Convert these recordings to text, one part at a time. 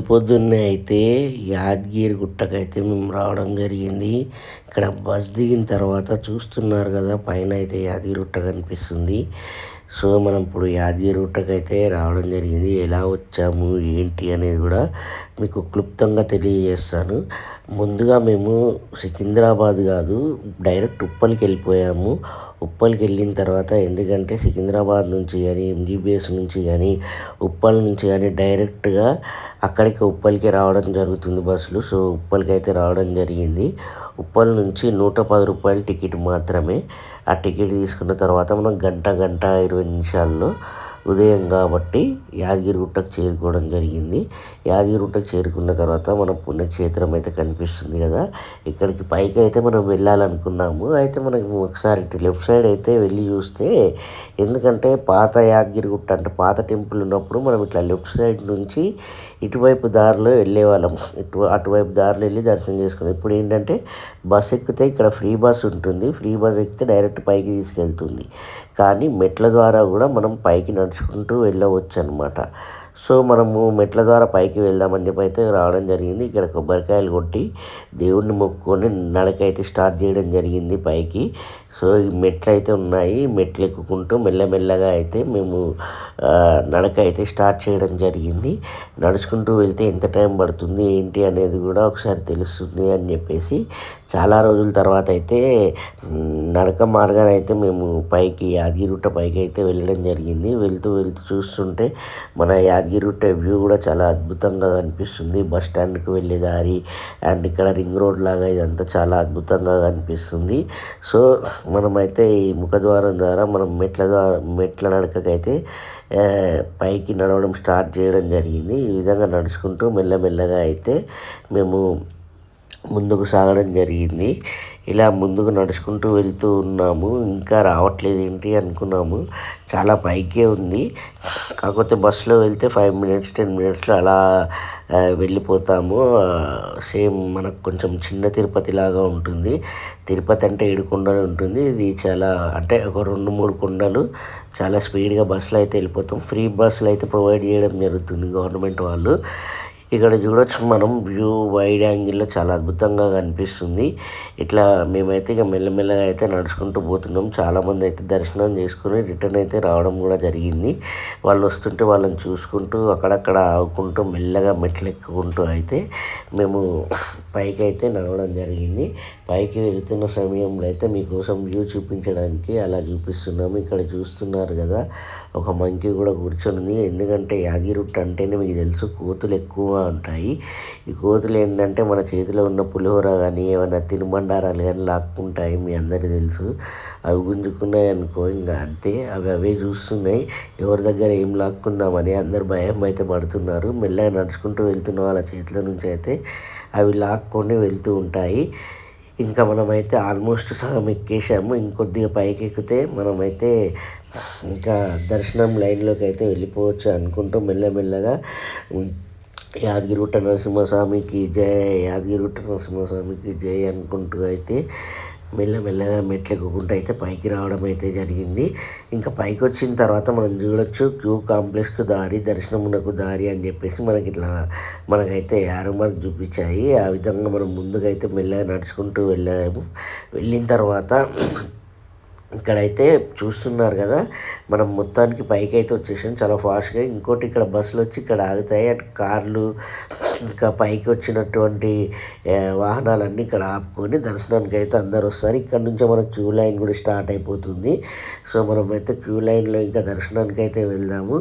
పొద్దున్నే అయితే యాదగిరి గుట్టకైతే మేము రావడం జరిగింది. ఇక్కడ బస్ దిగిన తర్వాత చూస్తున్నారు కదా, పైన అయితే యాదగిరి గుట్ట కనిపిస్తుంది. సో మనం ఇప్పుడు యాదగిరి గుట్టకైతే రావడం జరిగింది. ఎలా వచ్చాము ఏంటి అనేది కూడా మీకు క్లుప్తంగా తెలియజేస్తాను. ముందుగా మేము సికింద్రాబాద్ కాదు, డైరెక్ట్ ఉప్పల్కి వెళ్ళిపోయాము. ఉప్పల్కి వెళ్ళిన తర్వాత, ఎందుకంటే సికింద్రాబాద్ నుంచి కానీ ఎంజీబీఎస్ నుంచి కానీ ఉప్పల్ నుంచి కానీ డైరెక్ట్గా అక్కడికి ఉప్పల్కి రావడం జరుగుతుంది బస్సులు. సో ఉప్పల్కి అయితే రావడం జరిగింది. ఉప్పల్ నుంచి 110 రూపాయల టికెట్ మాత్రమే. ఆ టికెట్ తీసుకున్న తర్వాత మనం గంట 20 నిమిషాల్లో ఉదయం కాబట్టి యాదగిరిగుట్టకు చేరుకోవడం జరిగింది. యాదగిరిగుట్టకు చేరుకున్న తర్వాత మన పుణ్యక్షేత్రం అయితే కనిపిస్తుంది కదా, ఇక్కడికి పైకి అయితే మనం వెళ్ళాలనుకున్నాము. అయితే మనకి ఒకసారి లెఫ్ట్ సైడ్ అయితే వెళ్ళి చూస్తే, ఎందుకంటే పాత యాదగిరిగుట్ట అంటే పాత టెంపుల్ ఉన్నప్పుడు మనం ఇట్లా లెఫ్ట్ సైడ్ నుంచి ఇటువైపు దారిలో వెళ్ళేవాళ్ళం. అటువైపు దారిలో వెళ్ళి దర్శనం చేసుకున్నాం. ఇప్పుడు ఏంటంటే బస్ ఎక్కితే ఇక్కడ ఫ్రీ బస్ ఉంటుంది. ఫ్రీ బస్ ఎక్కితే డైరెక్ట్ పైకి తీసుకెళ్తుంది. కానీ మెట్ల ద్వారా కూడా మనం పైకి నడుచుకుంటూ వెళ్ళవచ్చు అనమాట. సో మనము మెట్ల ద్వారా పైకి వెళ్దామని చెప్పి అయితే రావడం జరిగింది. ఇక్కడ కొబ్బరికాయలు కొట్టి దేవుడిని మొక్కుకొని నడకైతే స్టార్ట్ చేయడం జరిగింది పైకి. సో ఈ మెట్లు అయితే ఉన్నాయి. మెట్లు ఎక్కుకుంటూ మెల్లమెల్లగా అయితే మేము నడక అయితే స్టార్ట్ చేయడం జరిగింది. నడుచుకుంటూ వెళ్తే ఎంత టైం పడుతుంది ఏంటి అనేది కూడా ఒకసారి తెలుస్తుంది అని చెప్పేసి చాలా రోజుల తర్వాత అయితే నడక మార్గాన అయితే మేము పైకి యాదగిరిగుట్ట పైకి అయితే వెళ్ళడం జరిగింది. వెళ్తూ చూస్తుంటే మన యాదగిరిగుట్ట వ్యూ కూడా చాలా అద్భుతంగా కనిపిస్తుంది. బస్ స్టాండ్కి వెళ్ళే దారి అండ్ ఇక్కడ రింగ్ రోడ్ లాగా ఇదంతా చాలా అద్భుతంగా కనిపిస్తుంది. సో మనమైతే ఈ ముఖద్వారం ద్వారా మనం మెట్ల నడకకైతే పైకి నడవడం స్టార్ట్ చేయడం జరిగింది. ఈ విధంగా నడుచుకుంటూ మెల్లమెల్లగా అయితే మేము ముందుకు సాగడం జరిగింది. ఇలా ముందుకు నడుచుకుంటూ వెళ్తూ ఉన్నాము. ఇంకా రావట్లేదు ఏంటి అనుకున్నాము, చాలా పైకే ఉంది. కాకపోతే బస్సులో వెళ్తే 5 మినిట్స్ 10 మినిట్స్లో అలా వెళ్ళిపోతాము. సేమ్ మనకు కొంచెం చిన్న తిరుపతి లాగా ఉంటుంది. తిరుపతి అంటే 7 కొండలు ఉంటుంది. ఇది చాలా అంటే ఒక 2-3 కొండలు. చాలా స్పీడ్గా బస్సులో అయితే వెళ్ళిపోతాం. ఫ్రీ బస్సులు అయితే ప్రొవైడ్ చేయడం జరుగుతుంది గవర్నమెంట్ వాళ్ళు. ఇక్కడ చూడొచ్చు మనం వ్యూ వైడ్ యాంగిల్లో చాలా అద్భుతంగా కనిపిస్తుంది. ఇట్లా మేమైతే ఇక మెల్లమెల్లగా అయితే నడుచుకుంటూ పోతున్నాం. చాలామంది అయితే దర్శనం చేసుకుని రిటర్న్ అయితే రావడం కూడా జరిగింది. వాళ్ళు వస్తుంటే వాళ్ళని చూసుకుంటూ అక్కడక్కడ ఆగుకుంటూ మెల్లగా మెట్లు ఎక్కుకుంటూ అయితే మేము పైకి అయితే నడవడం జరిగింది. పైకి వెళ్తున్న సమయంలో అయితే మీకోసం వ్యూ చూపించడానికి అలా చూపిస్తున్నాము. ఇక్కడ చూస్తున్నారు కదా, ఒక మంకీ కూడా కూర్చొని. ఎందుకంటే యాదగిరిగుట్ట అంటేనే మీకు తెలుసు, కోతులు ఎక్కువ ఉంటాయి. ఈ కోతులు ఏంటంటే మన చేతిలో ఉన్న పులిహోర కానీ ఏమైనా తినుబండారాలు కానీ లాక్కుంటాయి. మీ అందరికీ తెలుసు. అవి గుంజుకున్నాయి అనుకో ఇంకా అంతే, అవే చూస్తున్నాయి. ఎవరి దగ్గర ఏం లాక్కుందామని అందరు భయం అయితే పడుతున్నారు. మెల్లగా నడుచుకుంటూ వెళ్తున్న వాళ్ళ చేతిలో నుంచి అయితే అవి లాక్కొని వెళ్తూ ఉంటాయి. ఇంకా మనమైతే ఆల్మోస్ట్ సగం ఎక్కేసాము. ఇంకొద్దిగా పైకి ఎక్కితే మనమైతే ఇంకా దర్శనం లైన్లోకి అయితే వెళ్ళిపోవచ్చు అనుకుంటూ మెల్లమెల్లగా యాదగిరిగుట్ట నరసింహస్వామికి జై, యాదగిరిగుట్ట నరసింహస్వామికి జై అనుకుంటూ అయితే మెల్లమెల్లగా మెట్లు ఎక్కుకుంటూ అయితే పైకి రావడం అయితే జరిగింది. ఇంకా పైకి వచ్చిన తర్వాత మనం చూడొచ్చు క్యూ కాంప్లెక్స్కు దారి, దర్శనమునకు దారి అని చెప్పేసి మనకైతే యారో మార్క్ చూపించాయి. ఆ విధంగా మనం ముందుకైతే మెల్లగా నడుచుకుంటూ వెళ్ళాము. వెళ్ళిన తర్వాత ఇక్కడైతే చూస్తున్నారు కదా, మనం మొత్తానికి పైకి అయితే వచ్చేసాం చాలా ఫాస్ట్గా. ఇంకోటి ఇక్కడ బస్సులు వచ్చి ఇక్కడ ఆగుతాయి. అటు కార్లు ఇంకా పైకి వచ్చినటువంటి వాహనాలన్నీ ఇక్కడ ఆపుకొని దర్శనానికి అయితే అందరు వస్తారు. ఇక్కడ నుంచే మనకు క్యూ లైన్ కూడా స్టార్ట్ అయిపోతుంది. సో మనమైతే క్యూ లైన్లో ఇంకా దర్శనానికి అయితే వెళ్దాము.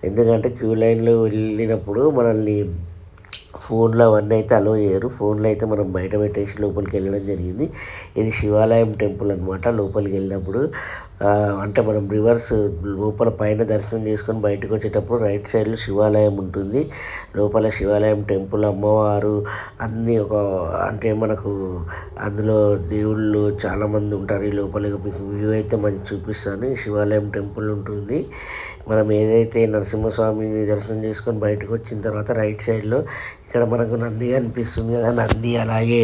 ఎందుకంటే క్యూ లైన్లో వెళ్ళినప్పుడు మనల్ని ఫోన్లో అవన్నీ అయితే అలో చేయరు. ఫోన్లో అయితే మనం బయట పెట్టేసి లోపలికి వెళ్ళడం జరిగింది. ఇది శివాలయం టెంపుల్ అనమాట. లోపలికి వెళ్ళినప్పుడు అంటే మనం రివర్స్ లోపల పైన దర్శనం చేసుకొని బయటకు వచ్చేటప్పుడు రైట్ సైడ్లో శివాలయం ఉంటుంది. లోపల శివాలయం టెంపుల్, అమ్మవారు అన్నీ అంటే మనకు అందులో దేవుళ్ళు చాలామంది ఉంటారు. ఈ లోపలికి మీకు వ్యూ అయితే మంచి చూపిస్తాను. శివాలయం టెంపుల్ ఉంటుంది. మనం ఏదైతే నరసింహస్వామిని దర్శనం చేసుకొని బయటకు వచ్చిన తర్వాత రైట్ సైడ్లో ఇక్కడ మనకు నంది కనిపిస్తుంది కదా, నంది అలాగే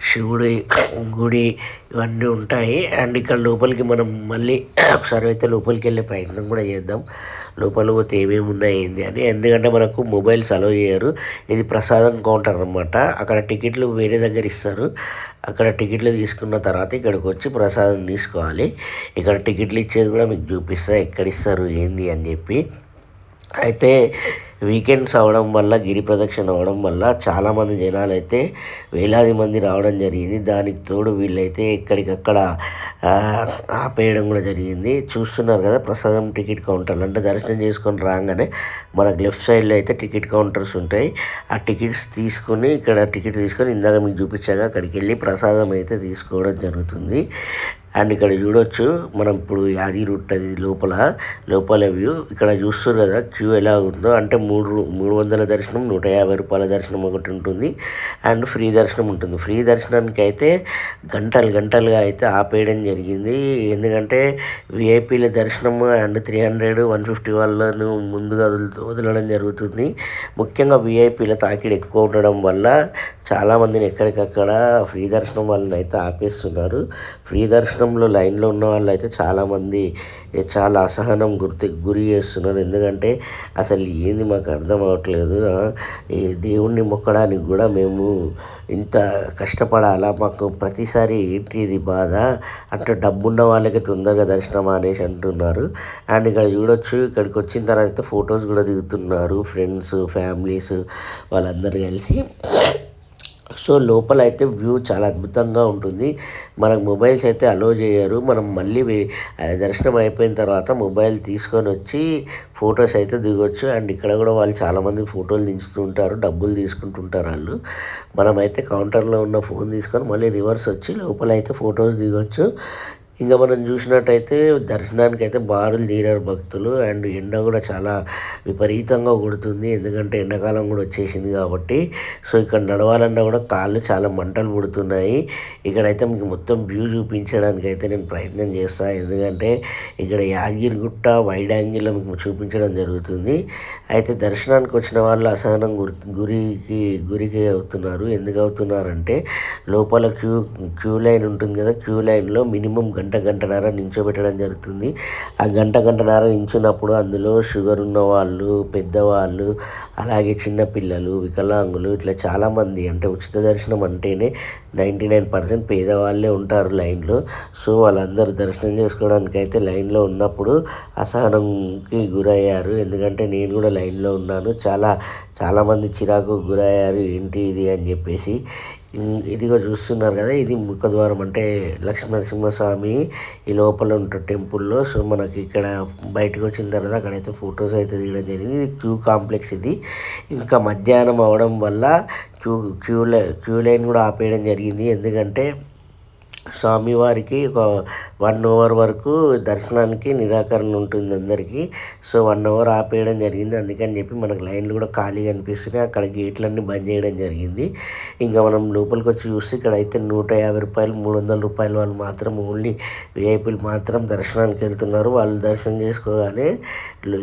శివుడి గుడి ఇవన్నీ ఉంటాయి. అండ్ ఇక్కడ లోపలికి మనం మళ్ళీ ఒకసారి అయితే లోపలికి వెళ్ళే ప్రయత్నం కూడా చేద్దాం. లోపల పోతే ఏమేమి ఉన్నాయి ఏంది అని. ఎందుకంటే మనకు మొబైల్స్ అలో చేయరు. ఇది ప్రసాదం కౌంటర్ అనమాట. అక్కడ టికెట్లు వేరే దగ్గర ఇస్తారు. అక్కడ టికెట్లు తీసుకున్న తర్వాత ఇక్కడికి వచ్చి ప్రసాదం తీసుకోవాలి. ఇక్కడ టికెట్లు ఇచ్చేది కూడా మీకు చూపిస్తా, ఎక్కడ ఇస్తారు ఏంది అని చెప్పి. అయితే వీకెండ్స్ అవ్వడం వల్ల, గిరి ప్రదక్షిణ అవ్వడం వల్ల చాలామంది జనాలు అయితే వేలాది మంది రావడం జరిగింది. దానికి తోడు వీళ్ళైతే ఎక్కడికక్కడ ఆపేయడం కూడా జరిగింది. చూస్తున్నారు కదా ప్రసాదం టికెట్ కౌంటర్లు, అంటే దర్శనం చేసుకొని రాగానే మనకు లెఫ్ట్ సైడ్లో అయితే టికెట్ కౌంటర్స్ ఉంటాయి. ఆ టికెట్స్ తీసుకొని ఇక్కడ టికెట్ తీసుకొని ఇందాక మీకు చూపించాక అక్కడికి వెళ్ళి ప్రసాదం అయితే తీసుకోవడం జరుగుతుంది. అండ్ ఇక్కడ చూడొచ్చు మనం ఇప్పుడు యాదగిరి గుట్టది లోపల వ్యూ. ఇక్కడ చూస్తారు కదా క్యూ ఎలా ఉందో, అంటే 300 దర్శనం, 150 రూపాయల దర్శనం ఒకటి ఉంటుంది, అండ్ ఫ్రీ దర్శనం ఉంటుంది. ఫ్రీ దర్శనానికి అయితే గంటలుగా అయితే ఆపేయడం జరిగింది. ఎందుకంటే విఐపీల దర్శనం అండ్ 300, 150 వాళ్ళను ముందుగా వదలడం జరుగుతుంది. ముఖ్యంగా విఐపీల తాకిడి ఎక్కువ ఉండడం వల్ల చాలామందిని ఎక్కడికక్కడ ఫ్రీ దర్శనం వాళ్ళని అయితే ఆపేస్తున్నారు. ఫ్రీ దర్శనంలో లైన్లో ఉన్న వాళ్ళు అయితే చాలామంది చాలా అసహనం గురి చేస్తున్నారు. ఎందుకంటే అసలు ఏంది మాకు అర్థం అవ్వట్లేదు, ఈ దేవుణ్ణి మొక్కడానికి కూడా మేము ఇంత కష్టపడాలా, మాకు ప్రతిసారి ఏంటి ఇది బాధ అంటే డబ్బున్న వాళ్ళకి తొందరగా దర్శనం అనేసి అంటున్నారు. అండ్ ఇక్కడ చూడొచ్చు, ఇక్కడికి వచ్చిన తర్వాత ఫొటోస్ కూడా దిగుతున్నారు ఫ్రెండ్స్, ఫ్యామిలీస్ వాళ్ళందరూ కలిసి. సో లోపల అయితే వ్యూ చాలా అద్భుతంగా ఉంటుంది. మనకు మొబైల్స్ అయితే అలో చేయరు. మనం మళ్ళీ దర్శనం అయిపోయిన తర్వాత మొబైల్ తీసుకొని వచ్చి ఫొటోస్ అయితే దిగొచ్చు. అండ్ ఇక్కడ కూడా వాళ్ళు చాలామంది ఫోటోలు దించుతుంటారు, డబ్బులు తీసుకుంటుంటారు వాళ్ళు. మనమైతే కౌంటర్లో ఉన్న ఫోన్ తీసుకొని మళ్ళీ రివర్స్ వచ్చి లోపల అయితే ఫొటోస్ దిగొచ్చు. ఇంకా మనం చూసినట్టయితే దర్శనానికి అయితే బారులు తీరారు భక్తులు. అండ్ ఎండ కూడా చాలా విపరీతంగా కొడుతుంది, ఎందుకంటే ఎండాకాలం కూడా వచ్చేసింది కాబట్టి. సో ఇక్కడ నడవాలన్నా కూడా కాళ్ళు చాలా మంటలు పుడుతున్నాయి. ఇక్కడైతే మీకు మొత్తం వ్యూ చూపించడానికి అయితే నేను ప్రయత్నం చేస్తాను, ఎందుకంటే ఇక్కడ యాదగిరిగుట్ట వైడ్ యాంగిల్లో మీకు చూపించడం జరుగుతుంది. అయితే దర్శనానికి వచ్చిన వాళ్ళు అసహనం గురికి అవుతున్నారు. ఎందుకు అవుతున్నారంటే లోపల క్యూ లైన్ ఉంటుంది కదా, క్యూ లైన్లో మినిమం గంటన్నర నించోబెట్టడం జరుగుతుంది. ఆ గంటన్నర నించున్నప్పుడు అందులో షుగర్ ఉన్న వాళ్ళు, పెద్దవాళ్ళు, అలాగే చిన్నపిల్లలు, వికలాంగులు, ఇట్లా చాలామంది, అంటే ఉచిత దర్శనం అంటేనే 99% పేదవాళ్ళే ఉంటారు లైన్లో. సో వాళ్ళందరూ దర్శనం చేసుకోవడానికి అయితే లైన్లో ఉన్నప్పుడు అసహనంకి గురయ్యారు. ఎందుకంటే నేను కూడా లైన్లో ఉన్నాను, చాలామంది చిరాకు గురయ్యారు, ఏంటి ఇది అని చెప్పేసి. ఇదిగో చూస్తున్నారు కదా, ఇది ముఖద్వారం, అంటే లక్ష్మీనరసింహస్వామి ఈ లోపల ఉంటారు టెంపుల్లో. సో మనకి ఇక్కడ బయటకు వచ్చిన తర్వాత అక్కడైతే ఫొటోస్ అయితే తీయడం జరిగింది. ఇది క్యూ కాంప్లెక్స్ ఇది. ఇంకా మధ్యాహ్నం అవడం వల్ల క్యూ లైన్ కూడా ఆపేయడం జరిగింది. ఎందుకంటే స్వామివారికి ఒక 1 అవర్ వరకు దర్శనానికి నిరాకరణ ఉంటుంది అందరికీ. సో 1 అవర్ ఆపేయడం జరిగింది. అందుకని చెప్పి మనకు లైన్లు కూడా ఖాళీగా అనిపిస్తున్నాయి. అక్కడ గేట్లన్నీ బంద్ చేయడం జరిగింది. ఇంకా మనం లోపలికి వచ్చి చూస్తే ఇక్కడ అయితే 150 రూపాయలు, 300 రూపాయల వాళ్ళు మాత్రం, ఓన్లీ విఐపీలు మాత్రం దర్శనానికి వెళ్తున్నారు. వాళ్ళు దర్శనం చేసుకోగానే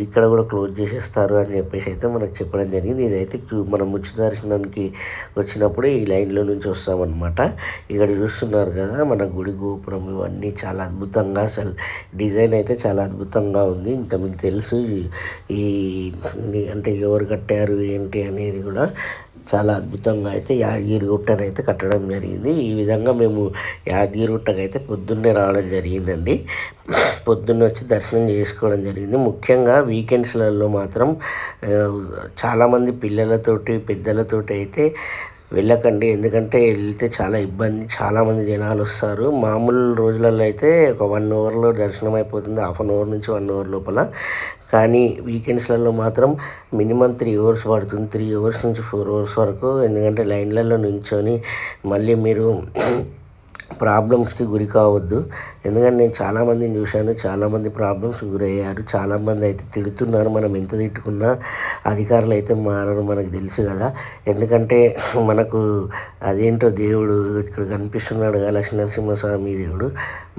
ఇక్కడ కూడా క్లోజ్ చేసేస్తారు అని చెప్పేసి అయితే మనకు చెప్పడం జరిగింది. ఇదైతే మనం ఉచిత దర్శనానికి వచ్చినప్పుడు ఈ లైన్లో నుంచి వస్తామన్నమాట. ఇక్కడ చూస్తున్నారు కదా మన గుడి గోపురం, ఇవన్నీ చాలా అద్భుతంగా, అసలు డిజైన్ అయితే చాలా అద్భుతంగా ఉంది. ఇంకా మీకు తెలుసు ఈ అంటే ఎవరు కట్టారు ఏంటి అనేది కూడా చాలా అద్భుతంగా అయితే యాదగిరిగుట్టను అయితే కట్టడం జరిగింది. ఈ విధంగా మేము యాదగిరిగుట్టకు అయితే పొద్దున్నే రావడం జరిగిందండి. పొద్దున్న వచ్చి దర్శనం చేసుకోవడం జరిగింది. ముఖ్యంగా వీకెండ్స్లలో మాత్రం చాలామంది పిల్లలతోటి, పెద్దలతోటి అయితే వెళ్ళకండి. ఎందుకంటే వెళ్తే చాలా ఇబ్బంది, చాలామంది జనాలు వస్తారు. మామూలు రోజులలో అయితే ఒక 1 అవర్లో దర్శనం అయిపోతుంది, హాఫ్ అన్ అవర్ నుంచి 1 అవర్ లోపల. కానీ వీకెండ్స్లలో మాత్రం మినిమం 3 అవర్స్ పడుతుంది, 3 అవర్స్ నుంచి 4 అవర్స్ వరకు. ఎందుకంటే లైన్లలో నించొని మళ్ళీ మీరు ప్రాబ్లమ్స్కి గురి కావద్దు. ఎందుకంటే నేను చాలామందిని చూశాను, చాలామంది ప్రాబ్లమ్స్ గురయ్యారు, చాలామంది అయితే తిడుతున్నారు. మనం ఎంత తిట్టుకున్నా అధికారులు అయితే మారరు, మనకు తెలుసు కదా. ఎందుకంటే మనకు అదేంటో దేవుడు ఇక్కడ కనిపిస్తున్నాడు కదా, లక్ష్మీనరసింహస్వామి దేవుడు,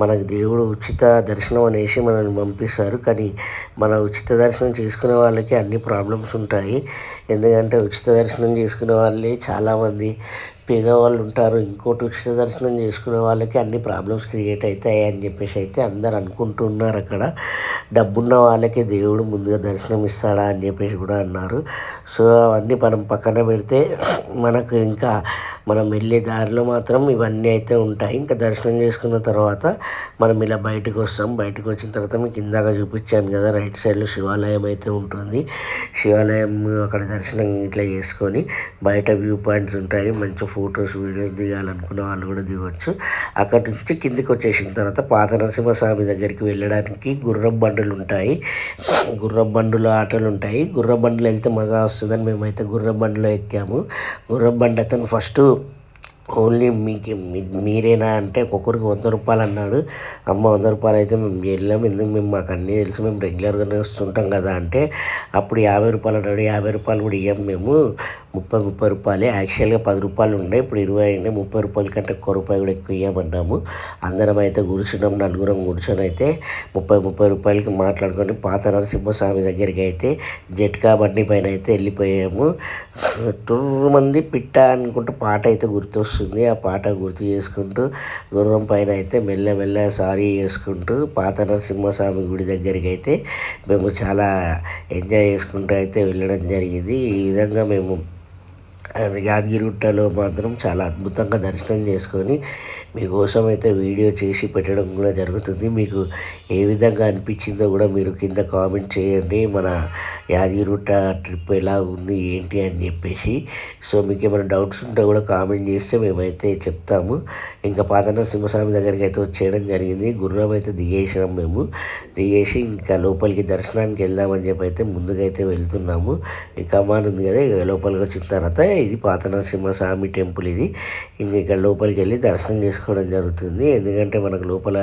మనకు దేవుడు ఉచిత దర్శనం అనేసి మనల్ని పంపిస్తారు. కానీ మన ఉచిత దర్శనం చేసుకునే వాళ్ళకి అన్ని ప్రాబ్లమ్స్ ఉంటాయి. ఎందుకంటే ఉచిత దర్శనం చేసుకునే వాళ్ళే చాలామంది పేదవాళ్ళు ఉంటారు. ఇంకోటి ఉచిత దర్శనం చేసుకునే వాళ్ళకి అన్ని ప్రాబ్లమ్స్ క్రియేట్ అవుతాయి అని చెప్పేసి అయితే అందరు అనుకుంటున్నారు అక్కడ. డబ్బున్న వాళ్ళకే దేవుడు ముందుగా దర్శనం ఇస్తాడా అని చెప్పేసి కూడా అన్నారు. సో అవన్నీ మనం పక్కన పెడితే మనకు ఇంకా మనం వెళ్ళే దారిలో మాత్రం ఇవన్నీ అయితే ఉంటాయి. ఇంకా దర్శనం చేసుకున్న తర్వాత మనం ఇలా బయటకు వస్తాం. బయటకు వచ్చిన తర్వాత మీకు ఇందాక చూపించాను కదా, రైట్ సైడ్లో శివాలయం అయితే ఉంటుంది. శివాలయం అక్కడ దర్శనం ఇట్లా చేసుకొని బయట వ్యూ పాయింట్స్ ఉంటాయి. మంచి ఫొటోస్ వీడియోస్ దిగాలనుకున్న వాళ్ళు కూడా దిగవచ్చు. అక్కడ నుంచి కిందికి వచ్చేసిన తర్వాత పాత నరసింహస్వామి దగ్గరికి వెళ్ళడానికి గుర్రం బండులు ఉంటాయి. గుర్రం బండులు ఆటోలు ఉంటాయి. గుర్రం బండులు వెళ్తే మజా వస్తుందని మేమైతే గుర్రం బండిలో ఎక్కాము. గుర్రం బండి అతను ఫస్ట్ ఓన్లీ మీరేనా అంటే ఒక్కొక్కరికి రూ. 100 అన్నాడు. అమ్మ రూ. 100 అయితే మేము వెళ్ళాము, ఎందుకు మేము మాకు అన్నీ తెలుసు, మేము రెగ్యులర్గానే వస్తుంటాం కదా అంటే అప్పుడు రూ. 50 అన్నాడు. రూ. 50 కూడా ఇవ్వం మేము, 30 యాక్చువల్గా రూ. 10 ఉండే, ఇప్పుడు 20 అయింది. రూ. 30 కంటే ₹1 కూడా ఎక్కువ ఇవ్వమన్నాము. అందరం అయితే కూర్చున్నాం, నలుగురం కూర్చొని అయితే రూపాయలకి మాట్లాడుకొని పాత నరసింహస్వామి దగ్గరికి అయితే జట్కా బండి పైన అయితే వెళ్ళిపోయాము. మంది పిట్ట అనుకుంటూ పాట అయితే గుర్తొస్తుంది. ఆ పాట గుర్తు చేసుకుంటూ గుర్రం పైన అయితే మెల్ల సారీ చేసుకుంటూ పాత నరసింహస్వామి గుడి దగ్గరికి అయితే మేము చాలా ఎంజాయ్ చేసుకుంటూ అయితే వెళ్ళడం జరిగింది. ఈ విధంగా మేము యాదగిరిగుట్టలో మాత్రం చాలా అద్భుతంగా దర్శనం చేసుకొని మీకోసం అయితే వీడియో చేసి పెట్టడం కూడా జరుగుతుంది. మీకు ఏ విధంగా అనిపించిందో కూడా మీరు కింద కామెంట్ చేయండి. మన యాదగిరిగుట్ట ట్రిప్ ఎలా ఉంది ఏంటి అని చెప్పేసి. సో మీకు ఏమైనా డౌట్స్ ఉంటే కూడా కామెంట్ చేస్తే మేమైతే చెప్తాము. ఇంకా పాత నరసింహస్వామి దగ్గరికి అయితే వచ్చేయడం జరిగింది. గుర్రం అయితే దిగేసినాం మేము. దిగేసి ఇంకా లోపలికి దర్శనానికి వెళ్దామని చెప్పి అయితే ముందుకైతే వెళ్తున్నాము. ఈ కమాన్ ఉంది కదా, లోపలికి వచ్చిన తర్వాత ఇది పాత నరసింహస్వామి టెంపుల్. ఇది ఇక్కడ లోపలికి వెళ్ళి దర్శనం చేసుకోవడం జరుగుతుంది. ఎందుకంటే మనకు లోపల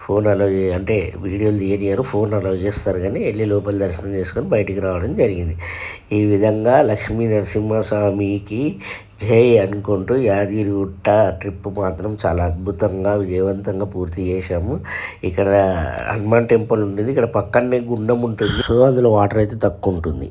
ఫోన్ అలౌ అంటే వీడియోలు తీయనియరు, ఫోన్ అలౌ చేస్తారు, కానీ వెళ్ళి లోపల దర్శనం చేసుకొని బయటికి రావడం జరిగింది. ఈ విధంగా లక్ష్మీ నరసింహస్వామికి జై అనుకుంటూ యాదగిరిగుట్ట ట్రిప్ మాత్రం చాలా అద్భుతంగా విజయవంతంగా పూర్తి చేశాము. ఇక్కడ హనుమాన్ టెంపుల్ ఉంటుంది, ఇక్కడ పక్కనే గుండం ఉంటుంది. సో అందులో వాటర్ అయితే తక్కువ ఉంటుంది.